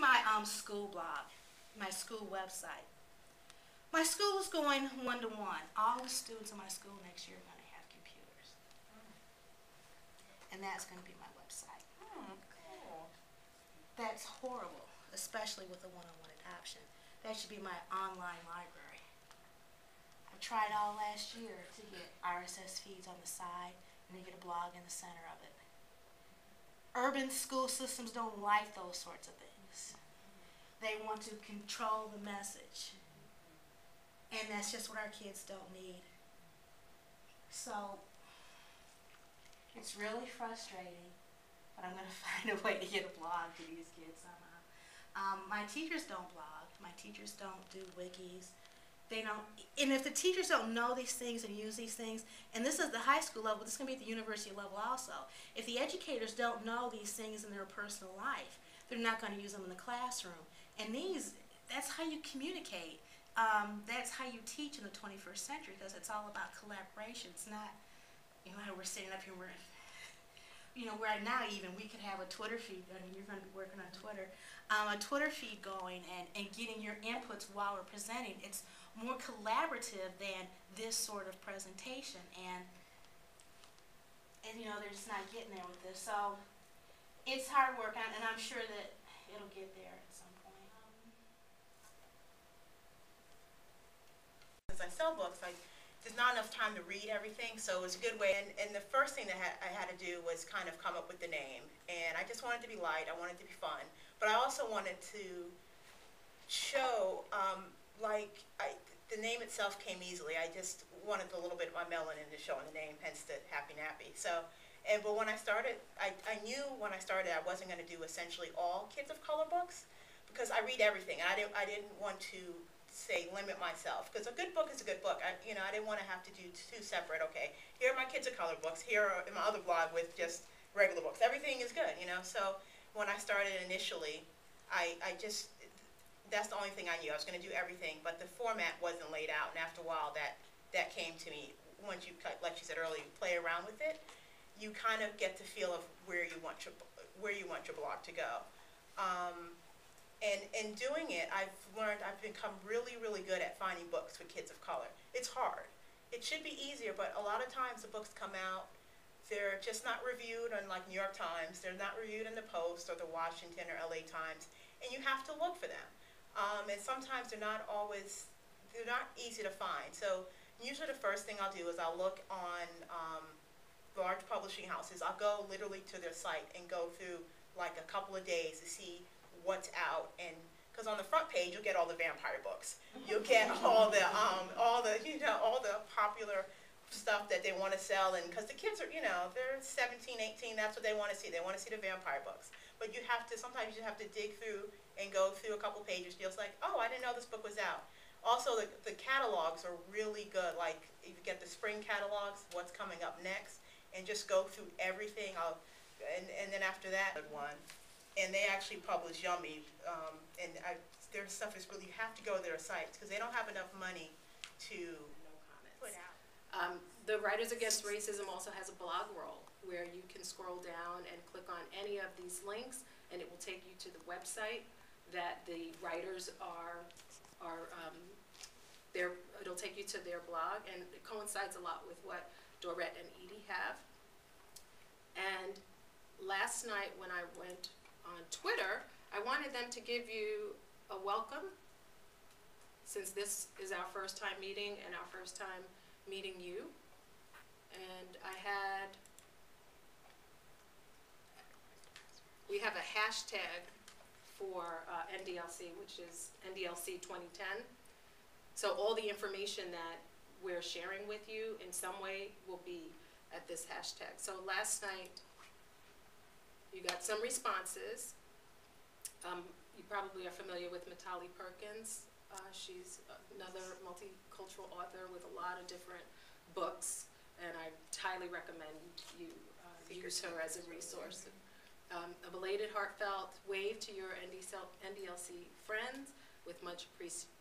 my school blog, my school website. My school is going one-to-one. All the students in my school next year are going to have computers. And that's going to be my website. Cool. That's horrible, especially with the one-on-one adoption. That should be my online library. I tried all last year to get RSS feeds on the side and to get a blog in the center of it. Urban school systems don't like those sorts of things. They want to control the message. And that's just what our kids don't need. So, it's really frustrating, but I'm going to find a way to get a blog to these kids somehow. My teachers don't blog. My teachers don't do wikis. They don't, and if the teachers don't know these things and use these things, and this is the high school level, this is going to be at the university level also. If the educators don't know these things in their personal life, they're not going to use them in the classroom. And that's how you communicate. That's how you teach in the 21st century, because it's all about collaboration. It's not, how we're sitting up here, right now even, we could have a Twitter feed, you're going to be working on Twitter, a Twitter feed going and getting your inputs while we're presenting. It's more collaborative than this sort of presentation, and they're just not getting there with this. So it's hard work, and I'm sure that it'll get there at some point. Since I sell books, there's not enough time to read everything, so it was a good way. And the first thing that I had to do was kind of come up with the name. And I just wanted it to be light, I wanted it to be fun. But I also wanted to show, the name itself came easily. I just wanted a little bit of my melanin to show in the name, hence the Happy Nappy. But when I started, I knew when I started I wasn't going to do essentially all kids of color books, because I read everything. And I didn't want to limit myself, because a good book is a good book. I didn't want to have to do two separate, okay, here are my kids of color books, here are in my other blog with just regular books. Everything is good, So when I started initially, that's the only thing I knew. I was going to do everything, but the format wasn't laid out, and after a while that came to me. Once you, like you said earlier, you play around with it, you kind of get the feel of where you want your blog to go. And in doing it, I've become really, really good at finding books for kids of color. It's hard. It should be easier, but a lot of times the books come out, they're just not reviewed on New York Times, they're not reviewed in the Post or the Washington or LA Times, and you have to look for them. And sometimes they're not easy to find. So usually the first thing I'll do is I'll look on large publishing houses. I'll go literally to their site and go through a couple of days to see what's out, and because on the front page you'll get all the vampire books, you'll get all the popular stuff that they want to sell, and because the kids are they're 17, 18, that's what they want to see. They want to see the vampire books. But sometimes you have to dig through and go through a couple pages. You're like, oh, I didn't know this book was out. Also, the catalogs are really good. Like, you get the spring catalogs, what's coming up next, and just go through everything. And then after that, one. And they actually publish Yummy, their stuff is really, you have to go to their sites, because they don't have enough money to put out. The Writers Against Racism also has a blog roll where you can scroll down and click on any of these links, and it will take you to the website that the writers it'll take you to their blog, and it coincides a lot with what Doret and Edie have. And last night when I went on Twitter, I wanted them to give you a welcome, since this is our first time meeting and our first time meeting you. And we have a hashtag for NDLC, which is NDLC 2010. So all the information that we're sharing with you in some way will be at this hashtag. So last night, you got some responses. You probably are familiar with Matali Perkins. She's another multicultural author with a lot of different books, and I highly recommend you use her as a resource. A belated heartfelt wave to your NDLC friends with much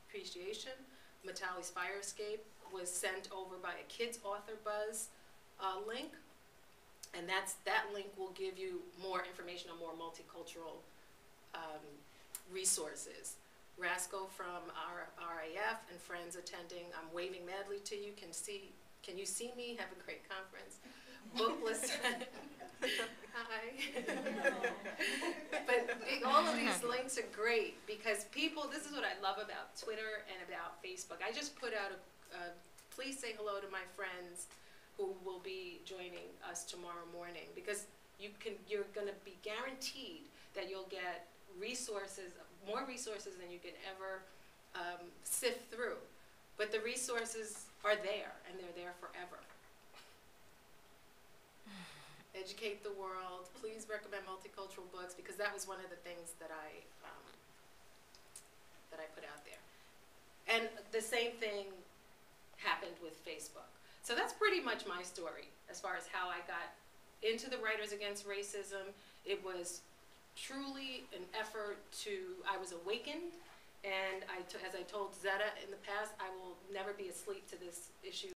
appreciation. Matali's Fire Escape was sent over by a Kids Author Buzz link, and that link will give you more information on more multicultural resources. Rasco from our RAF and friends attending, I'm waving madly to you, can you see me? Have a great conference. Booklist. Hi. But all of these links are great because people, this is what I love about Twitter and about Facebook. I just put out please say hello to my friends who will be joining us tomorrow morning, because you're going to be guaranteed that you'll get resources, more resources than you can ever sift through. But the resources are there, and they're there forever. Educate the world. Please recommend multicultural books, because that was one of the things that I put out there. And the same thing happened with Facebook. So that's pretty much my story as far as how I got into the Writers Against Racism. It was truly an effort I was awakened, and as I told Zetta in the past, I will never be asleep to this issue.